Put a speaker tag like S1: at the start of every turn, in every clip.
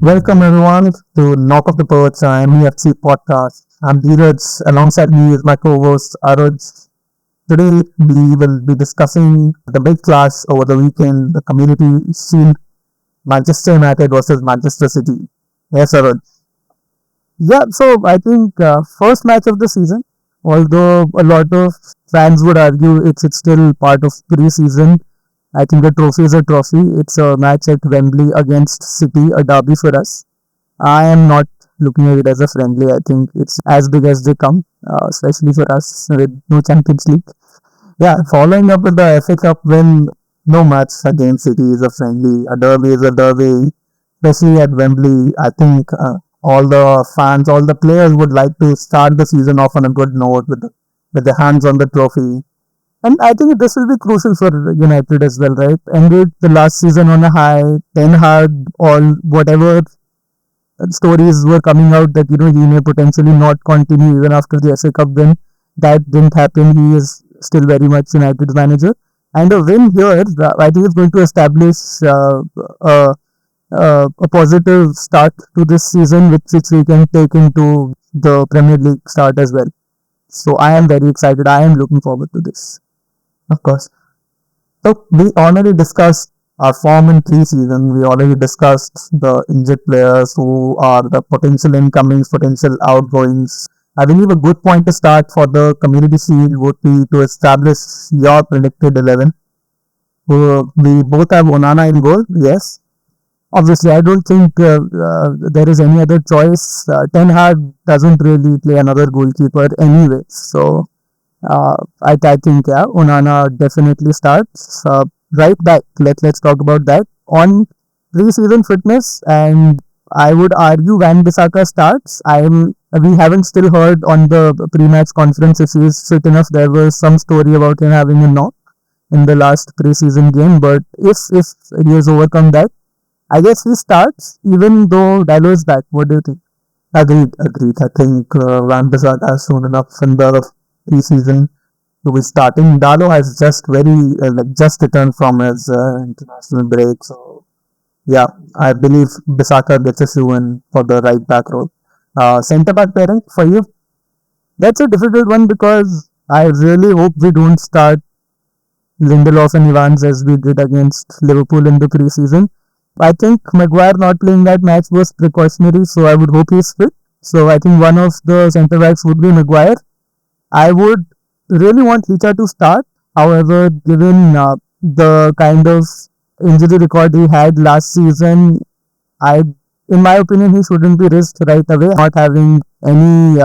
S1: Welcome everyone to Knock of the Perch, MEFC podcast. I'm Dheeraj. Alongside me is my co-host Aruj. Today we will be discussing the big clash over the weekend, the Community Shield, Manchester United versus Manchester City. Yes, Aruj. Yeah, so I think first match of the season. Although a lot of fans would argue it's still part of pre-season, I think the trophy is a trophy. It's a match at Wembley against City, a derby for us. I am not looking at it as a friendly. I think it's as big as they come, especially for us with no Champions League. Yeah, following up with the FA Cup win, no match against City is a friendly. A derby is a derby, especially at Wembley. I think all the fans, all the players would like to start the season off on a good note with the hands on the trophy. And I think this will be crucial for United as well, right? Ended the last season on a high. Ten Hag, all whatever stories were coming out that he may potentially not continue even after the FA Cup win. That didn't happen. He is still very much United's manager, and a win here, I think, is going to establish a positive start to this season, which we can take into the Premier League start as well. So I am very excited. I am looking forward to this. Of course. So we already discussed our form in pre-season. We already discussed the injured players who are the potential incomings, potential outgoings. I believe a good point to start for the Community Shield would be to establish your predicted 11. We both have Onana in goal, yes. Obviously, I don't think there is any other choice. Ten Hag doesn't really play another goalkeeper anyway. So I think, yeah, Onana definitely starts. Right back, let's talk about that. On pre-season fitness, and I would argue Van Bissaka starts. We haven't still heard on the pre-match conference if he's fit enough. There was some story about him having a knock in the last pre-season game, but if he has overcome that, I guess he starts even though Dallo is back. What do you think? Agreed. I think Van Bissaka has shown enough in the pre-season to be starting. Dallo has just returned from his international break, so yeah, I believe Bissaka gets a shoe in for the right back role. Centre back pairing for you? That's a difficult one because I really hope we don't start Lindelof and Evans as we did against Liverpool in the pre-season. I think Maguire not playing that match was precautionary, so I would hope he's fit. So I think one of the centre backs would be Maguire. I would really want Licha to start. However, given the kind of injury record he had last season, I, in my opinion, he shouldn't be risked right away. Not having any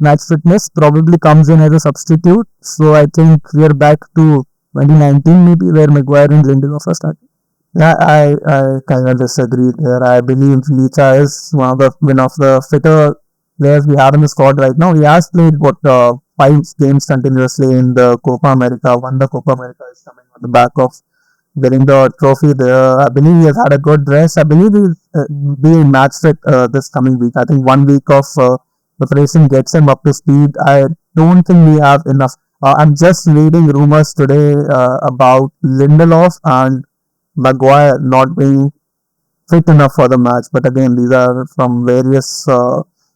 S1: match fitness probably comes in as a substitute. So I think we are back to 2019 maybe where Maguire and Lindelof are starting. Yeah, I kind of disagree there. I believe Licha is one of the fitter players we have in the squad right now. He has played five games continuously in the Copa America. Won the Copa America is coming on the back of winning the trophy there. I believe he has had a good rest. I believe he'll be match fit this coming week. I think 1 week of preparation gets him up to speed. I don't think we have enough. I'm just reading rumors today about Lindelof and Maguire not being fit enough for the match. But again, these are from various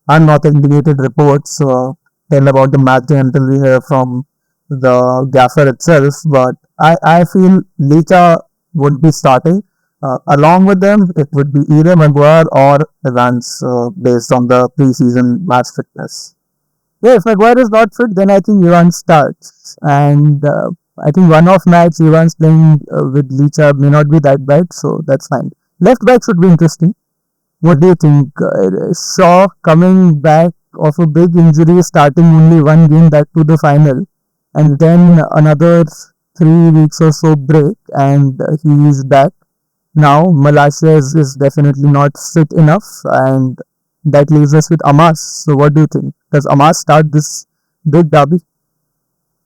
S1: unauthenticated reports tell about the match day until we hear from the gaffer itself. But I feel Licha would be starting. Along with them, it would be either Maguire or Evans based on the preseason match fitness. Yeah, if Maguire is not fit, then I think Evans starts. And I think one-off match, Evans playing with Licha may not be that bad, so that's fine. Left back should be interesting. What do you think? Shaw coming back of a big injury, starting only one game, that to the final, and then another 3 weeks or so break, and he is back. Now, Malaysia is definitely not fit enough, and that leaves us with Amas. So, what do you think? Does Amas start this big derby?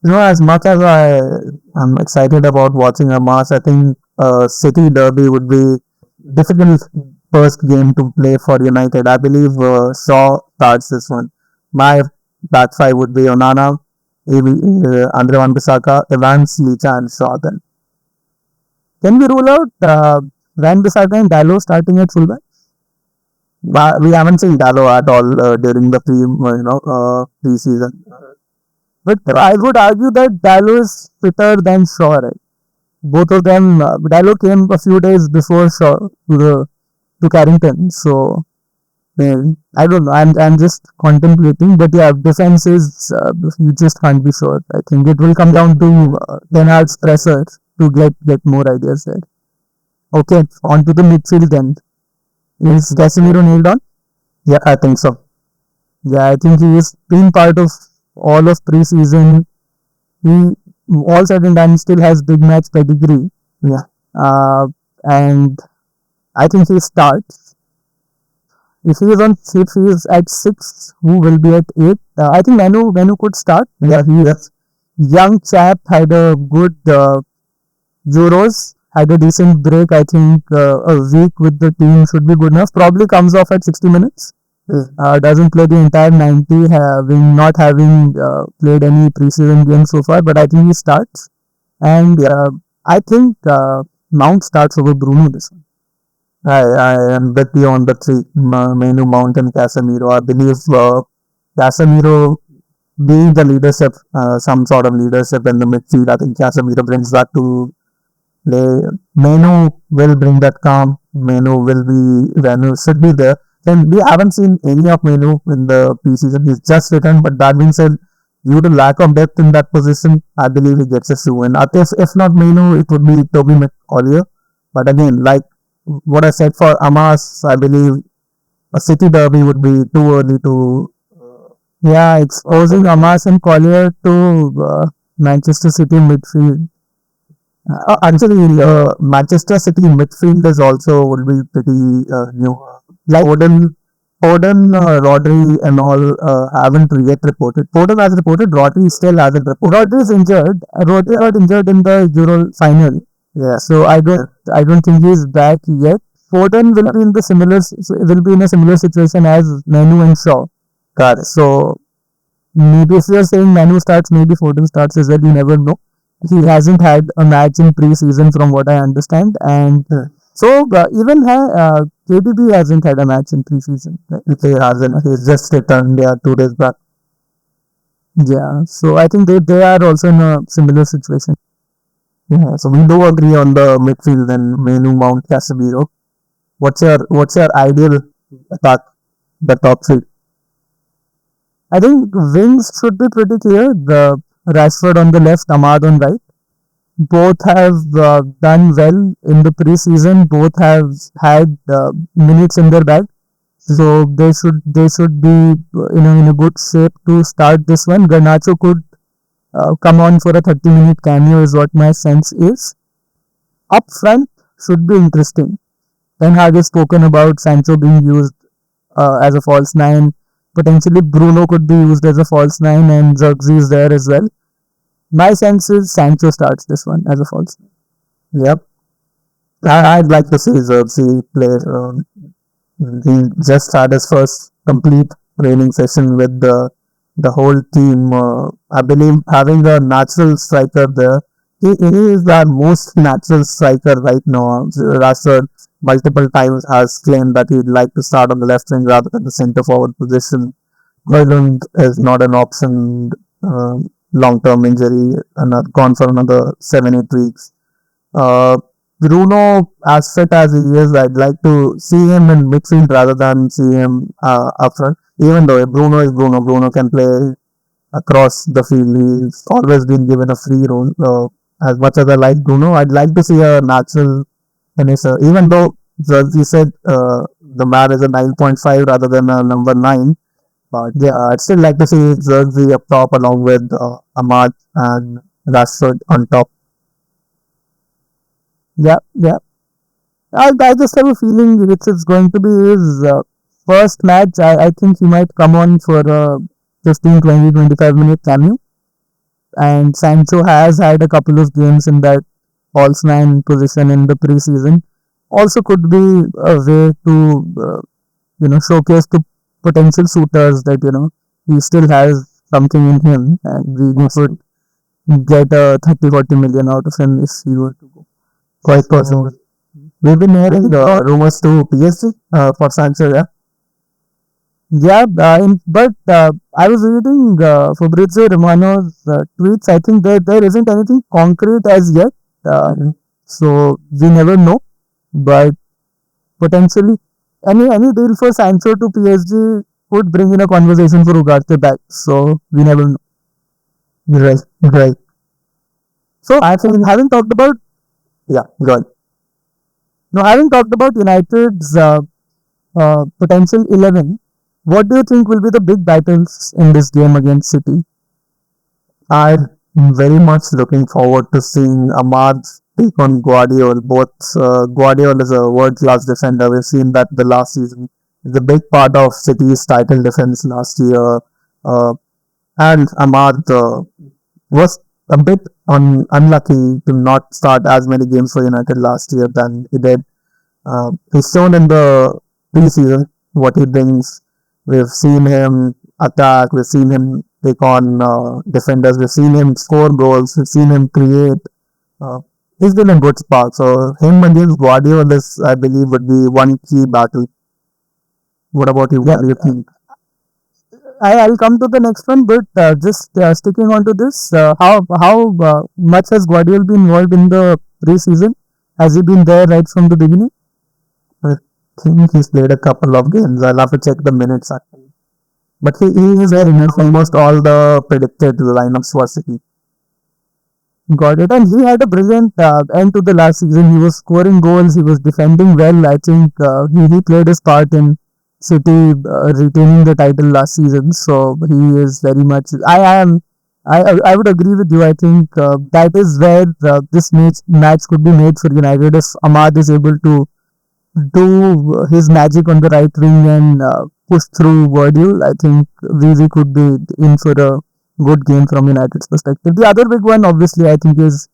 S1: As much as I'm excited about watching Amas, I think City derby would be difficult first game to play for United. I believe Shaw starts this one. My back five would be Onana, Andre Van Bissaka, Evans, Licha, and Shaw. Then can we rule out Van Bissaka and Dallo starting at fullback? We haven't seen Dallo at all during the pre-season. But I would argue that Dallo is fitter than Shaw, right? Both of them, Dallo came a few days before Shaw to Carrington, so I don't know. I'm just contemplating, but yeah, defense is you just can't be sure. I think it will come down to Ten Hag's pressure to get more ideas there. Okay, on to the midfield then. Is Casemiro nailed on? Yeah, I think so. Yeah, I think he has been part of all of preseason. He all said and done still has big match pedigree. Yeah, and I think he starts. If he is at 6, who will be at 8? I think Manu could start. Yeah, he is young chap, had a good Euros, had a decent break. I think a week with the team should be good enough. Probably comes off at 60 minutes. Doesn't play the entire 90, not having played any preseason games so far, but I think he starts. And I think Mount starts over Bruno this one. I am with you on the three, Menu, Mount, and Casemiro. I believe Casemiro being the leadership, some sort of leadership in the midfield. I think Casemiro brings that to play. Menu will bring that calm. Menu should be there. Then we haven't seen any of Menu in the preseason. He's just returned, but that being said, due to lack of depth in that position, I believe he gets a shoe in. If not Menu, it would be Toby McCollier. But again, like what I said for Amas, I believe a City derby would be too early to. Yeah, exposing Amas and Collier to Manchester City midfield. Actually, Manchester City midfield is also would be pretty new. Like Foden, Rodri, and all haven't yet reported. Foden has reported. Rodri still hasn't reported. Rodri is injured. Rodri got injured in the Euro final. Yeah, so I don't think he's back yet. Foden will be in a similar situation as Manu and Shaw. Got it. So maybe if you're saying Manu starts, maybe Foden starts as well. You never know. He hasn't had a match in pre-season, from what I understand, and so even KDB hasn't had a match in pre-season. Right? He hasn't. He's just returned 2 days back. Yeah, so I think they are also in a similar situation. Yeah, so we do agree on the midfield then Menu, Mount, Casemiro. What's your ideal attack? The top three. I think wings should be pretty clear. The Rashford on the left, Ahmad on right. Both have done well in the preseason. Both have had minutes in their bag, so they should be in a good shape to start this one. Garnacho could come on for a 30-minute cameo, is what my sense is. Up front should be interesting. Ten Hag has spoken about Sancho being used as a false nine. Potentially Bruno could be used as a false nine, and Zirkzee is there as well. My sense is Sancho starts this one as a false nine. Yep. I'd like to see Zirkzee play. He just had his first complete training session with the whole team. I believe having a natural striker there. He is the most natural striker right now. Rashford multiple times has claimed that he'd like to start on the left wing rather than the centre forward position. Højlund is not an option. Long-term injury and gone for another 7-8 weeks. Bruno, as fit as he is, I'd like to see him in midfield rather than see him up front. Even though Bruno is Bruno can play across the field. He's always been given a free role. As much as I like Bruno, I'd like to see a natural finisher. Even though he said the man is a 9.5 rather than a number 9. But yeah, I'd still like to see Zirkzee up top along with Ahmad and Rashford on top. Yeah, yeah. I just have a feeling it's going to be his first match. I think he might come on for a 15, 20, 25-minute cameo. And Sancho has had a couple of games in that false nine position in the preseason. Also could be a way to showcase to potential suitors that he still has something in him, and we could get a 30-40 million out of him if he were to go. Quite possible. We've been hearing rumors to PSG for Sancho, yeah. Yeah, but I was reading Fabrizio Romano's tweets. I think there isn't anything concrete as yet, so we never know. But potentially, any deal for Sancho to PSG would bring in a conversation for Ugarte back. So we never know. Right, right. So I think having talked about yeah, go on. Now having talked about United's potential 11, what do you think will be the big battles in this game against City? I'm very much looking forward to seeing Ahmad take on Guardiola. Both Guardiola is a world-class defender. We've seen that the last season. It's a big part of City's title defense last year. Uh, and Ahmad was a bit unlucky to not start as many games for United last year than he did. He's shown in the preseason what he brings. We've seen him attack. We've seen him take on defenders. We've seen him score goals. We've seen him create. Uh, he's been a good spark. So him against Guardiola, this I believe would be one key battle. What about you? What do you think? I'll come to the next one, but just sticking on to this, how much has Guardiola been involved in the preseason? Has he been there right from the beginning? I think he's played a couple of games. I'll have to check the minutes actually. But he is there in almost all the predicted lineups for City. Got it. And he had a brilliant end to the last season. He was scoring goals. He was defending well. I think he played his part in City retaining the title last season. So he is very much. I would agree with you. I think that is where this match could be made for United if Ahmad is able to do his magic on the right wing and push through Wordle. I think we could be in for a good game from United's perspective. The other big one, obviously, I think is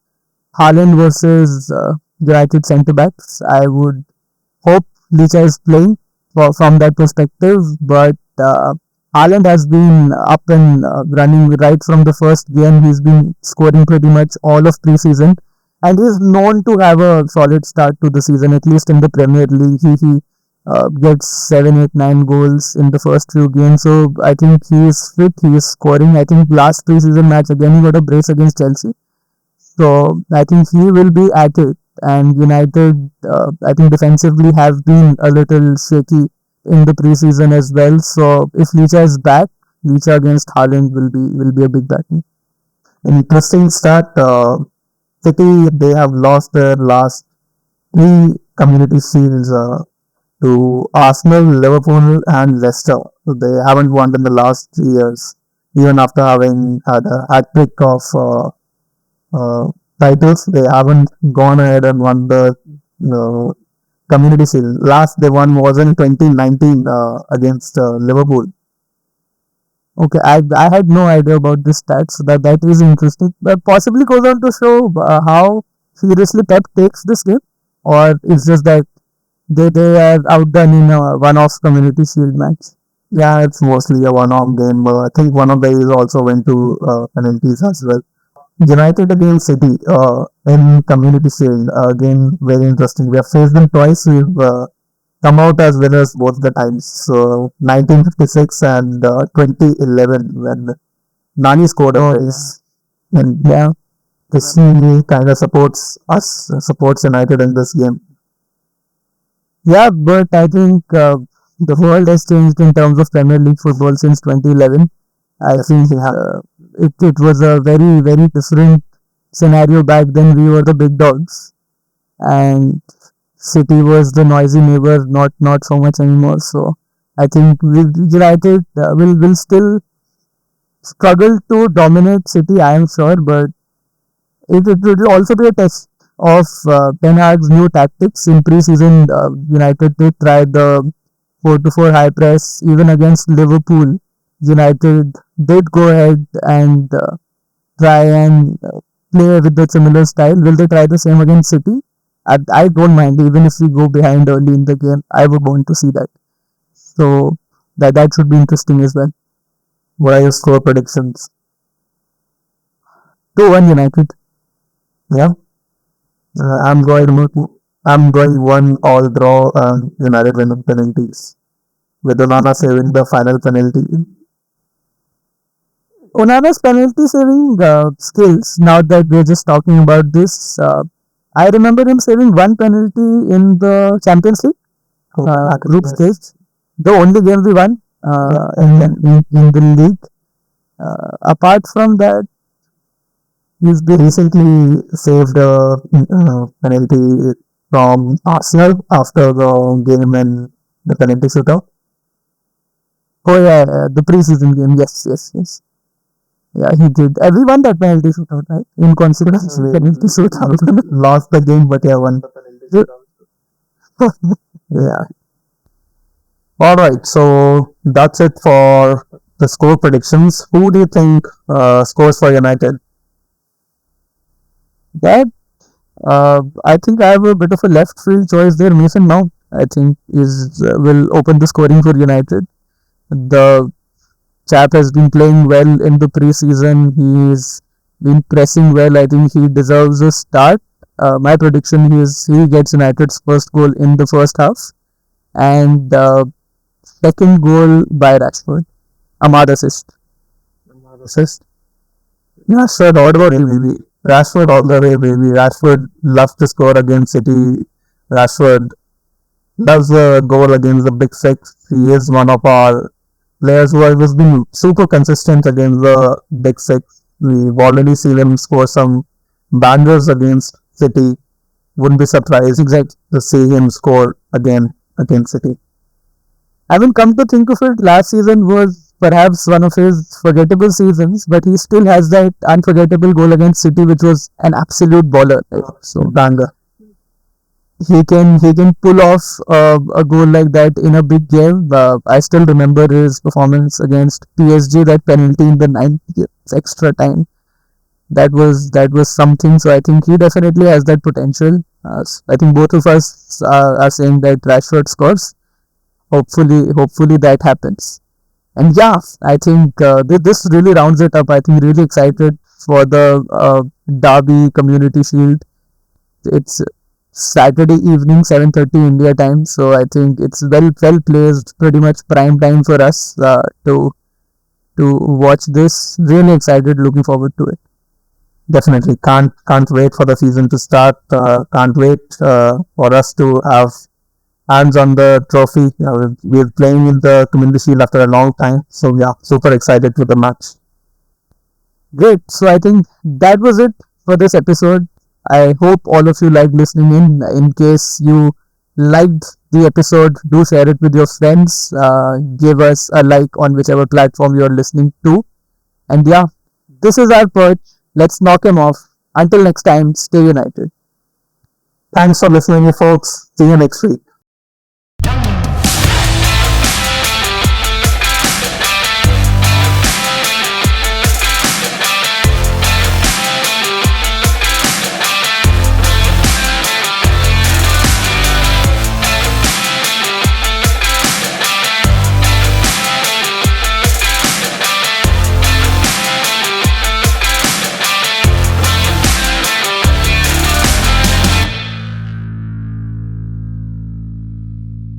S1: Haaland versus United centre backs. I would hope Licha is playing from that perspective, but Haaland has been up and running right from the first game. He's been scoring pretty much all of preseason, and he's known to have a solid start to the season. At least in the Premier League, he gets 7, 8, 9 goals in the first few games. So I think he is fit. He is scoring. I think last preseason match again he got a brace against Chelsea. So I think he will be at it. And United, I think defensively have been a little shaky in the preseason as well. So if Licha is back, Licha against Haaland will be a big battle. Interesting start. City they have lost their last three community shields to Arsenal, Liverpool, and Leicester. So they haven't won in the last 3 years, even after having had a hat trick of uh, titles. They haven't gone ahead and won the uh, community shield. Last they won was in 2019 against Liverpool. Okay, I had no idea about this stats. So that is interesting. But possibly goes on to show how seriously Pep takes this game, or it's just that they are outdone in a one-off community shield match. Yeah, it's mostly a one-off game. I think one of the is also went to penalties as well. United against City in Community Shield. Again, very interesting. We have faced them twice. We've come out as winners both the times. So 1956 and 2011 when Nani scored a brace. And yeah, this kind of supports us, supports United in this game. Yeah, but I think the world has changed in terms of Premier League football since 2011. I think it was a very different scenario back then. We were the big dogs, and City was the noisy neighbor. Not so much anymore. So I think United will still struggle to dominate City. I am sure, but it will also be a test of Ten Hag's new tactics. In preseason, United did try the 4-4 high press even against Liverpool. United did go ahead and try and play with the similar style. Will they try the same against City? I don't mind even if we go behind early in the game. I would want to see that. So that should be interesting as well. What are your score predictions? 2-1 United. Yeah, I'm going 1 all draw and United win on penalties.
S2: with Onana saving the final penalty.
S1: Onana's penalty saving skills, now that we're just talking about this, I remember him saving one penalty in the Champions League group stage, the only game we won in the league. Apart from that,
S2: He's recently saved a penalty from Arsenal after the game and the penalty shootout.
S1: oh yeah, the preseason game, yes. Yeah, he did. We won that penalty shootout, right? Inconsequential penalty shootout.
S2: Lost the game, but yeah, won.
S1: Yeah.
S2: All right, so that's it for the score predictions. Who do you think scores for United?
S1: That I think I have a bit of a left field choice there. Mason Mount, I think, is will open the scoring for United. The chap has been playing well in the preseason. He's been pressing well. I think he deserves a start. My prediction is he gets United's first goal in the first half, and second goal by Rashford. Ahmad assist.
S2: Assist. Rashford, what about you, baby? Rashford all the way, baby. Rashford loves to score against City. Rashford loves the goal against the Big Six. He is one of our players who has been super consistent against the Big Six. We've already seen him score some bangers against City. Wouldn't be surprised
S1: Exactly.
S2: to see him score again against City.
S1: I mean, come to think of it, last season was perhaps one of his forgettable seasons, but he still has that unforgettable goal against City, which was an absolute baller. Right? So
S2: Banger.
S1: he can pull off a goal like that in a big game. I still remember his performance against PSG, that penalty in the 90th extra time. That was something. So I think he definitely has that potential. I think both of us are saying that Rashford scores. Hopefully that happens. And yeah, I think this really rounds it up. I think really excited for the Derby Community Shield. It's Saturday evening, 7:30 India time. So I think it's well placed, pretty much prime time for us to watch this. Really excited, looking forward to it.
S2: Definitely can't wait for the season to start. Can't wait for us to have hands on the trophy. We're playing in the Community Shield after a long time, so yeah, super excited for the match.
S1: Great. So I think that was it for this episode. I hope all of you liked listening in. In case you liked the episode, do share it with your friends. Give us a like on whichever platform you're listening to. And yeah, this is our perch. Let's knock him off. Until next time, stay united.
S2: Thanks for listening, folks. See you next week.